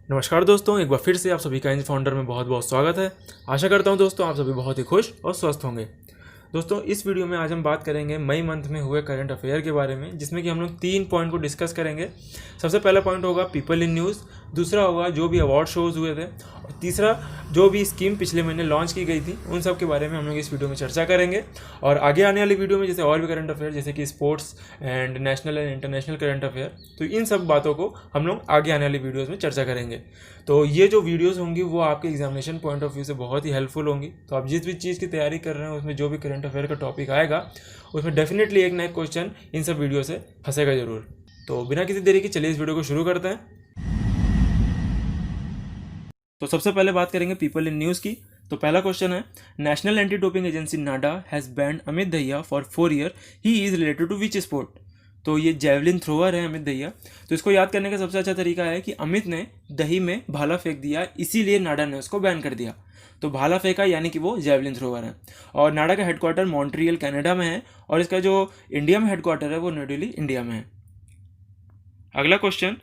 नमस्कार दोस्तों, एक बार फिर से आप सभी का इंज फाउंडर में बहुत बहुत स्वागत है। आशा करता हूं दोस्तों आप सभी बहुत ही खुश और स्वस्थ होंगे। दोस्तों, इस वीडियो में आज हम बात करेंगे मई मंथ में हुए करंट अफेयर के बारे में, जिसमें कि हम लोग 3 पॉइंट को डिस्कस करेंगे। सबसे पहला पॉइंट होगा पीपल इन न्यूज़, दूसरा होगा जो भी अवार्ड शोज हुए थे, और तीसरा जो भी स्कीम पिछले महीने लॉन्च की गई थी उन सब के बारे में हम लोग इस वीडियो में चर्चा करेंगे। और आगे आने वाली वीडियो में जैसे और भी करंट अफेयर, जैसे कि sports and national and international current affair, तो इन सब बातों को हम लोग आगे आने वाली वीडियोज़ में चर्चा करेंगे। तो ये जो वीडियोस होंगी वो आपके एग्जामिनेशन पॉइंट ऑफ व्यू से बहुत ही हेल्पफुल होंगी। तो आप जिस भी चीज़ की तैयारी कर रहे हैं उसमें जो भी करंट अफेयर का टॉपिक आएगा उसमें डेफिनेटली एक ना एक क्वेश्चन इन सब वीडियो से फंसेगा जरूर। तो बिना किसी देरी के चलिए इस वीडियो को शुरू करते हैं। तो सबसे पहले बात करेंगे पीपल इन न्यूज़ की। तो पहला क्वेश्चन है, national anti doping agency NADA has banned Amit Dahiya for 4 year, he is related to which sport. तो ये जेवलिन थ्रोअर है अमित दहिया। तो इसको याद करने का सबसे अच्छा तरीका है कि अमित ने दही में भाला फेंक दिया, इसीलिए नाडा ने उसको बैन कर दिया। तो भाला फेंका यानी कि वो जेवलिन थ्रोअर है। और नाडा का हेडक्वार्टर मॉन्ट्रियल कनाडा में है, और इसका जो इंडिया में हेडक्वार्टर है वो न्यू दिल्ली इंडिया में है। अगला question,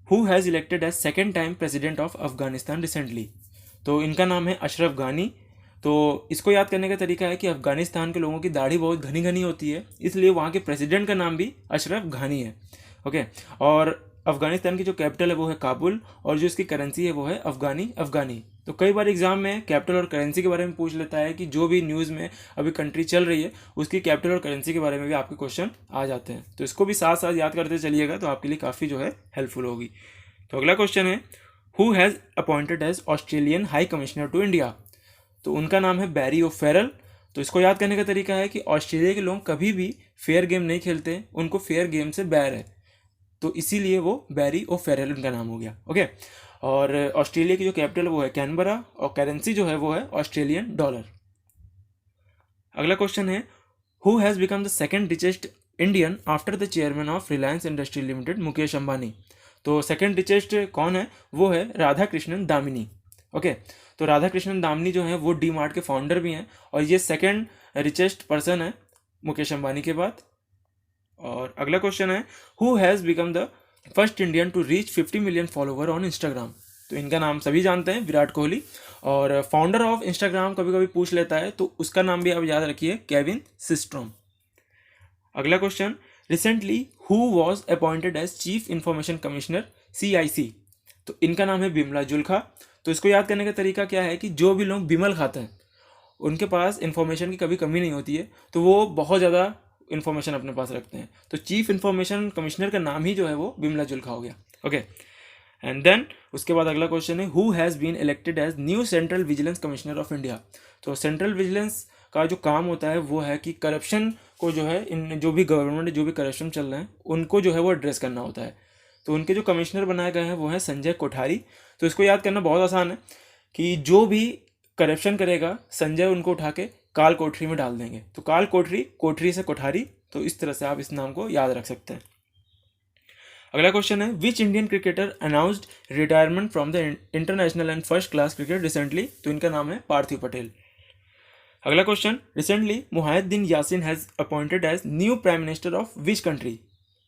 who has elected as second time president of Afghanistan recently. तो इनका नाम है अशरफ गानी। तो इसको याद करने का तरीका है कि अफगानिस्तान के लोगों की दाढ़ी बहुत घनी घनी होती है, इसलिए वहाँ के प्रेसिडेंट का नाम भी अशरफ घानी है। ओके। और अफगानिस्तान की जो कैपिटल है वो है काबुल, और जो इसकी करेंसी है वो है अफगानी। तो कई बार एग्जाम में कैपिटल और करेंसी के बारे में पूछ लेता है कि जो भी न्यूज़ में अभी कंट्री चल रही है उसकी कैपिटल और करेंसी के बारे में भी आपके क्वेश्चन आ जाते हैं। तो इसको भी साथ साथ याद करते चलिएगा तो आपके लिए काफ़ी जो है हेल्पफुल होगी। तो अगला क्वेश्चन है, who has appointed as Australian high commissioner to India. तो उनका नाम है बैरी ओ फेरल। तो इसको याद करने का तरीका है कि ऑस्ट्रेलिया के लोग कभी भी फेयर गेम नहीं खेलते, उनको फेयर गेम से बैर है, तो इसीलिए वो बैरी ओ फेरल उनका नाम हो गया। ओके। और ऑस्ट्रेलिया की जो कैपिटल वो है कैनबरा, और करेंसी जो है वो है ऑस्ट्रेलियन डॉलर। अगला क्वेश्चन है, who has become the second richest Indian after the chairman of Reliance industry limited Mukesh Ambani. तो सेकेंड रिचेस्ट कौन है, वो है राधा कृष्णन दामिनी। ओके। तो राधा कृष्णन दामिनी जो है वो डी मार्ट के फाउंडर भी हैं, और ये सेकेंड रिचेस्ट पर्सन है मुकेश अंबानी के बाद। और अगला क्वेश्चन है, who has become the first Indian to reach 50 million follower on Instagram. तो इनका नाम सभी जानते हैं, विराट कोहली। और फाउंडर ऑफ इंस्टाग्राम कभी कभी पूछ लेता है, तो उसका नाम भी आप याद रखिए, केविन सिस्ट्रोम। अगला question, recently who was appointed as chief information commissioner CIC। तो इनका नाम है बिमला जुल्का। तो इसको याद करने का तरीका क्या है कि जो भी लोग बिमल खाते हैं उनके पास इन्फॉर्मेशन की कभी कमी नहीं होती है, तो वो बहुत ज़्यादा इन्फॉर्मेशन अपने पास रखते हैं। तो चीफ इन्फॉर्मेशन कमिश्नर का नाम ही जो है वो बिमला जुल्का हो गया। ओके। एंड देन उसके बाद अगला क्वेश्चन है, who has been elected as new central vigilance commissioner of India. तो सेंट्रल विजिलेंस का जो काम होता है वो है कि करप्शन को जो है, इन जो भी गवर्नमेंट जो भी करप्शन चल रहे हैं उनको जो है वो एड्रेस करना होता है। तो उनके जो कमिश्नर बनाए गए हैं वो हैं संजय कोठारी। तो इसको याद करना बहुत आसान है कि जो भी करप्शन करेगा संजय उनको उठा के काल कोठरी में डाल देंगे। तो काल कोठरी, कोठरी से कोठारी, तो इस तरह से आप इस नाम को याद रख सकते हैं। अगला क्वेश्चन है, which Indian cricketer announced retirement from the international and first class cricket recently. तो इनका नाम है पार्थिव पटेल। अगला question, recently Muhyiddin Yassin has appointed as new prime minister of which country.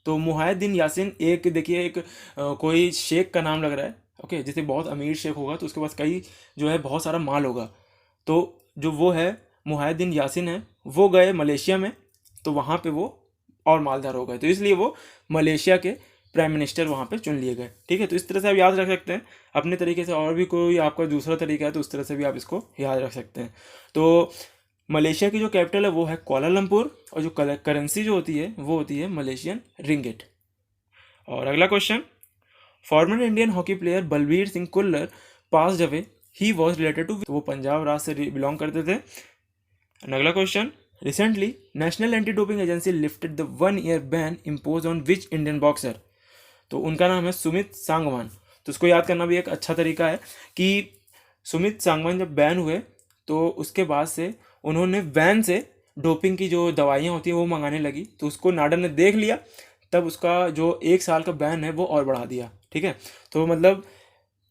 तो मुहायद्दीन यासिन एक देखिए एक कोई शेख का नाम लग रहा है। ओके। जैसे बहुत अमीर शेख होगा तो उसके पास कई जो है बहुत सारा माल होगा। तो जो वो है मुहायद्दीन यासिन है, वो गए मलेशिया में, तो वहाँ पे वो और मालदार हो गए, तो इसलिए वो मलेशिया के प्राइम मिनिस्टर वहाँ पे चुन लिए गए। ठीक है। तो इस तरह से आप याद रख सकते हैं अपने तरीके से, और भी कोई आपका दूसरा तरीका है तो उस तरह से भी आप इसको याद रख सकते हैं। तो मलेशिया की जो कैपिटल है वो है कोलालमपुर, और जो करेंसी जो होती है वो होती है मलेशियन रिंगिट। और अगला question, former Indian hockey player Balbir Singh Kullar passed away, he was related to, वो पंजाब राज्य से बिलोंग करते थे। अगला question, recently national anti doping agency lifted the 1 year ban impose on which Indian boxer. तो उनका नाम है सुमित सांगवान। तो इसको याद करना भी एक अच्छा तरीका है कि सुमित सांगवान जब बैन हुए तो उसके बाद से उन्होंने वैन से डोपिंग की जो दवाइयाँ होती हैं वो मंगाने लगी, तो उसको नाडा ने देख लिया, तब उसका जो 1 साल का बैन है वो और बढ़ा दिया। ठीक है। तो मतलब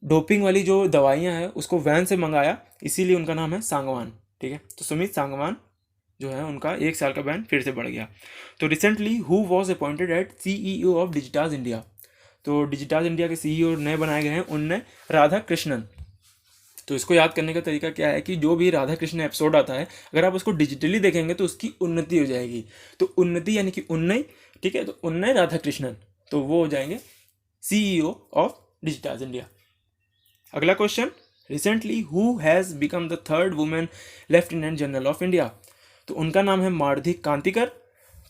डोपिंग वाली जो दवाइयाँ हैं उसको वैन से मंगाया, इसीलिए उनका नाम है सांगवान। ठीक है। तो सुमित सांगवान जो है उनका 1 साल का बैन फिर से बढ़ गया। तो recently who was appointed at CEO of Digitas India. तो डिजिटाइज इंडिया के सीईओ नए बनाए गए हैं उनने राधा कृष्णन। तो इसको याद करने का तरीका क्या है कि जो भी राधा कृष्ण एपिसोड आता है अगर आप उसको डिजिटली देखेंगे तो उसकी उन्नति हो जाएगी। तो उन्नति यानी कि उन्नय, ठीक है, तो उन्नय राधा कृष्णन, तो वो हो जाएंगे सीईओ ऑफ डिजिटाइज इंडिया। अगला question, recently who has become the third women lieutenant general of India. तो उनका नाम है मारुति कांतिकर।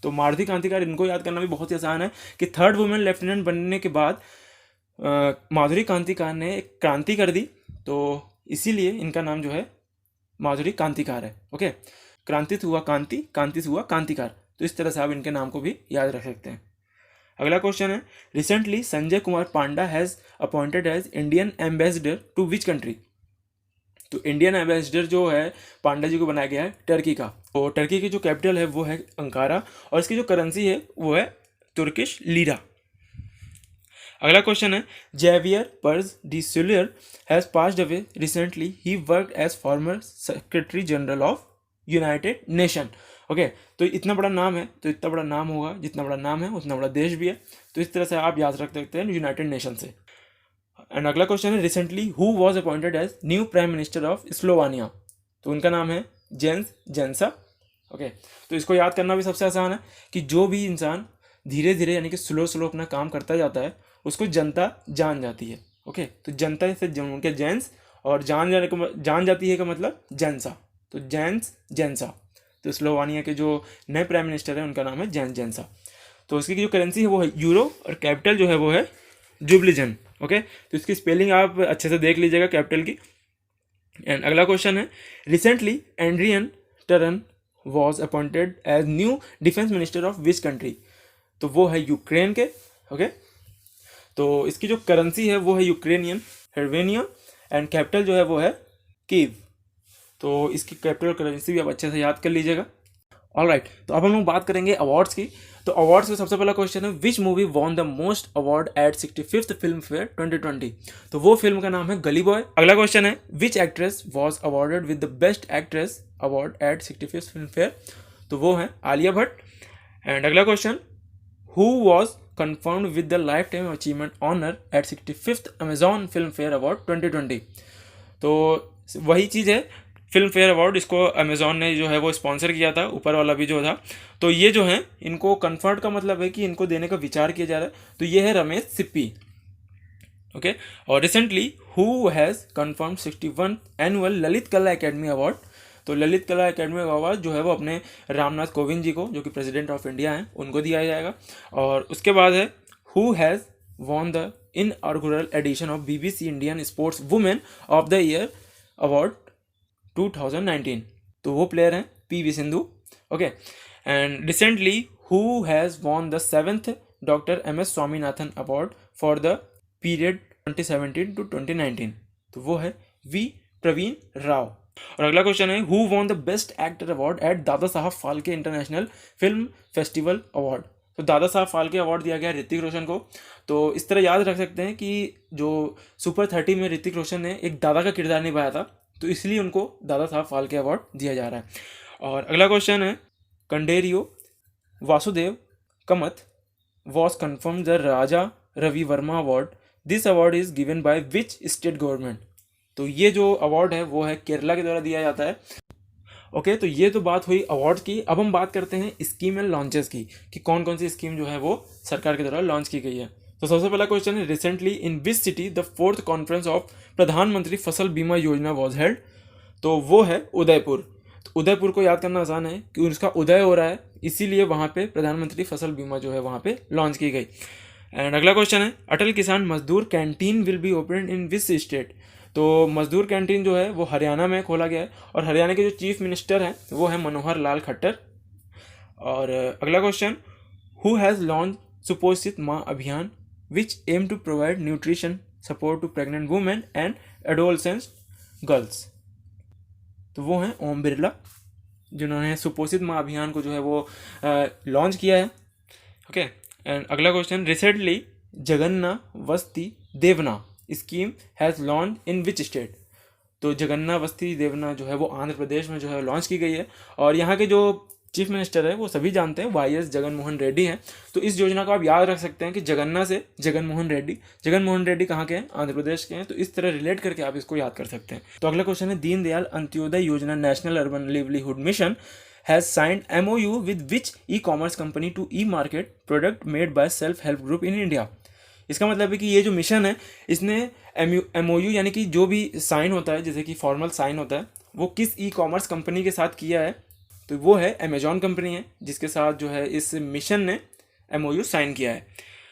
तो मारुति कांतिकर, इनको याद करना भी बहुत ही आसान है कि थर्ड वुमेन लेफ्टिनेंट बनने के बाद माधुरी कांतिकार ने एक क्रांति कर दी, तो इसीलिए इनका नाम जो है माधुरी कांतिकार है। ओके, क्रांति से हुआ कांति, कांति से हुआ कांतिकार, तो इस तरह से आप इनके नाम को भी याद रख सकते हैं। अगला क्वेश्चन है, recently Sanjay Kumar Panda has appointed as Indian ambassador to which country. तो इंडियन एम्बेसडर जो है पांडा जी को बनाया गया है टर्की का। तो टर्की की जो कैपिटल है वो है अंकारा और इसकी जो करेंसी है वो है तुर्किश लीरा। अगला क्वेश्चन है, Javier Perez de Cuellar has passed away recently, he worked as former secretary general of United Nation. Okay, तो इतना बड़ा नाम है, तो इतना बड़ा नाम होगा, जितना बड़ा नाम है उतना बड़ा देश भी है, तो इस तरह से आप याद रख सकते हैं यूनाइटेड नेशन से। एंड अगला क्वेश्चन है, recently who was appointed as new prime minister of Slovenia. तो उनका नाम है जेंस जेंसा। ओके, तो इसको याद करना भी सबसे आसान है कि जो भी इंसान धीरे धीरे यानी कि स्लो स्लो अपना काम करता जाता है उसको जनता जान जाती है। ओके, तो जनता से उनके जेंस और जान जाती है का मतलब जेंसा, तो जेंस जेंसा। तो स्लोवानिया के जो नए प्राइम मिनिस्टर हैं उनका नाम है जेंस जेंसा। तो उसकी जो करेंसी है वो है यूरो और कैपिटल जो है वो है जुबलिजन। ओके, तो इसकी स्पेलिंग आप अच्छे से देख लीजिएगा कैपिटल की। एंड अगला क्वेश्चन है, recently Andriy Taran was appointed as new defence minister of which country. तो वो है यूक्रेन के। ओके, तो इसकी जो करेंसी है वो है यूक्रेनियन हेर्वेनिया एंड कैपिटल जो है वो है कीव। तो इसकी कैपिटल करेंसी भी आप अच्छे से याद कर लीजिएगा। ऑलराइट, तो अब हम लोग बात करेंगे अवार्ड्स की। तो अवार्ड्स में सबसे पहला क्वेश्चन है, which movie won the most award at 65th film fair 2020। तो वो फिल्म का नाम है गली बॉय। अगला क्वेश्चन है, which actress was awarded with the best actress award at 65th Filmfare. तो वो है आलिया भट्ट। एंड अगला question, who was confirmed with the lifetime achievement honor at 65th Amazon Film Fair Award 2020। तो वही चीज़ है, film fair award, इसको Amazon ने जो है वो स्पॉन्सर किया था, ऊपर वाला भी जो था। तो ये जो है इनको कन्फर्म का मतलब है कि इनको देने का विचार किया जा रहा है। तो ये है रमेश सिप्पी। ओके, और recently who has confirm 61 annual Lalit कला एकेडमी अवार्ड। तो ललित कला एकेडमी अवार्ड जो है वो अपने रामनाथ कोविंद जी को, जो कि प्रेसिडेंट ऑफ इंडिया हैं, उनको दिया जाएगा। और उसके बाद है, who has won the inaugural edition of BBC Indian sports women of the year award 2019। तो वो प्लेयर हैं PV Sindhu. Okay, and recently who has won the 7th doctor MS Swaminathan award for the period 2017 to 2019। तो वो है V Praveen Rao. और अगला question है, who won the best actor award eight Dada Saheb Phalke international film festival award. तो दादा साहब फाल्के अवार्ड दिया गया ऋतिक रोशन को। तो इस तरह याद रख सकते हैं कि जो सुपर 30 में ऋतिक रोशन ने एक दादा का किरदार निभाया था, तो इसलिए उनको दादा साहब फाल्के अवार्ड दिया जा रहा है। और अगला क्वेश्चन है, कंडेरियो Vasudev Kamath was confirm the Raja Ravi Varma award. This award is given by which state government. तो ये जो अवार्ड है वो है केरला के द्वारा दिया जाता है। ओके, तो ये तो बात हुई अवार्ड्स की। अब हम बात करते हैं स्कीम एंड लॉन्चेस की, कि कौन कौन सी स्कीम जो है वो सरकार के द्वारा लॉन्च की गई है। तो सबसे पहला क्वेश्चन है, recently in which city the 4th conference of प्रधानमंत्री फसल बीमा योजना वॉज हेल्ड। तो वो है उदयपुर। तो उदयपुर को याद करना आसान है कि उसका उदय हो रहा है, इसीलिए वहाँ पे प्रधानमंत्री फसल बीमा जो है वहाँ पे लॉन्च की गई। एंड अगला क्वेश्चन है, अटल किसान मजदूर canteen will be open in which state. तो मजदूर कैंटीन जो है वो हरियाणा में खोला गया है और हरियाणा के जो चीफ मिनिस्टर हैं वो है मनोहर लाल खट्टर। और अगला question, who has launch Suposhit Maa Abhiyan which aim to provide nutrition support to pregnant women and adolescence girls. तो वो हैं ओम बिरला, जिन्होंने सुपोषित माँ अभियान को जो है वो लॉन्च किया है। ओके, एंड अगला question, recently Jagananna Vasathi Deevena scheme has launch in which state. तो जगन्ना वस्ती देवना जो है वो आंध्र प्रदेश में जो है लॉन्च की गई है। और यहाँ के जो चीफ मिनिस्टर है वो सभी जानते हैं, वाई.एस. जगन मोहन रेड्डी हैं। तो इस योजना को आप याद रख सकते हैं कि जगन्ना से जगन मोहन रेड्डी, जगन मोहन रेड्डी कहाँ के हैं, आंध्र प्रदेश के हैं। तो इस तरह रिलेट करके आप इसको याद कर सकते हैं। तो अगला क्वेश्चन है, दीनदयाल अंत्योदय योजना national urban livelihood mission has signed MOU with which e-commerce company to e-market product made by self-help group in India। इसका मतलब है कि ये जो मिशन है इसने MOU यानी कि जो भी साइन होता है, जैसे कि फॉर्मल साइन होता है, वो किस ई कॉमर्स कंपनी के साथ किया है, तो वो है अमेजॉन कंपनी है, जिसके साथ जो है इस मिशन ने MOU साइन किया है।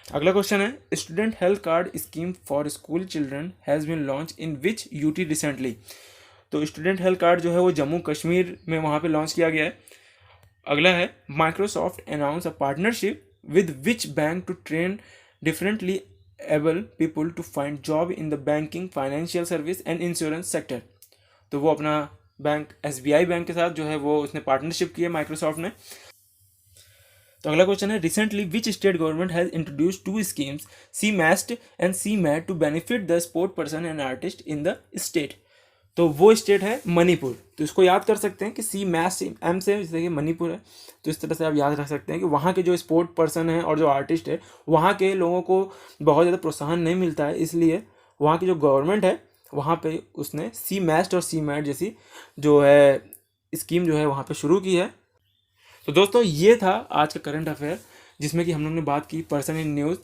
अगला क्वेश्चन है, student health card scheme for school children has been launch in which UT recently. तो स्टूडेंट हेल्थ कार्ड जो है वो जम्मू कश्मीर में वहाँ पे लॉन्च किया गया है। अगला है, Microsoft announce a partnership with which bank to train differently able people to find job in the banking, financial service and insurance sector. तो वो अपना बैंक SBI बैंक के साथ जो है वो उसने पार्टनरशिप की है माइक्रोसॉफ्ट ने। तो अगला क्वेश्चन है, recently which state government has introduce 2 schemes, CMAST and CMAT to benefit the sport person and artist in the state. तो वो स्टेट है मणिपुर। तो इसको याद कर सकते हैं कि CMAST M से, जैसे कि मणिपुर है, तो इस तरह से आप याद रख सकते हैं कि वहाँ के जो स्पोर्ट पर्सन है और जो आर्टिस्ट है, वहाँ के लोगों को बहुत ज़्यादा प्रोत्साहन नहीं मिलता है, इसलिए वहाँ की जो गवर्नमेंट है वहाँ पे उसने CMAST और CMAT जैसी जो है स्कीम जो है वहाँ पे शुरू की है। तो दोस्तों ये था आज का करंट अफेयर, जिसमें कि हम लोग ने बात की person in news,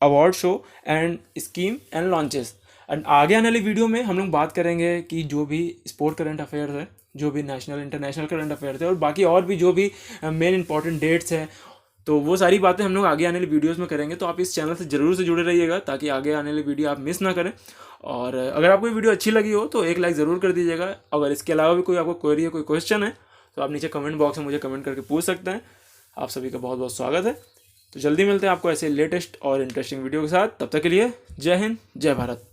award show and scheme and launches. And आगे आने वाली वीडियो में हम लोग बात करेंगे कि जो भी स्पोर्ट करंट अफेयर्स है, जो भी नेशनल इंटरनेशनल करंट अफेयर्स है, और बाकी और भी जो भी मेन इंपॉर्टेंट डेट्स हैं, तो वो सारी बातें हम लोग आगे आने वाली वीडियोस में करेंगे। तो आप इस चैनल से ज़रूर से जुड़े रहिएगा ताकि आगे आने वाली वीडियो आप मिस ना करें। और अगर आपको ये वीडियो अच्छी लगी हो तो एक लाइक ज़रूर कर दीजिएगा। अगर इसके अलावा भी कोई आपको क्वेरी है, कोई क्वेश्चन है, तो आप नीचे कमेंट बॉक्स में मुझे कमेंट करके पूछ सकते हैं। आप सभी का बहुत बहुत स्वागत है। तो जल्दी मिलते हैं आपको ऐसे लेटेस्ट और इंटरेस्टिंग वीडियो के साथ। तब तक के लिए जय हिंद, जय भारत।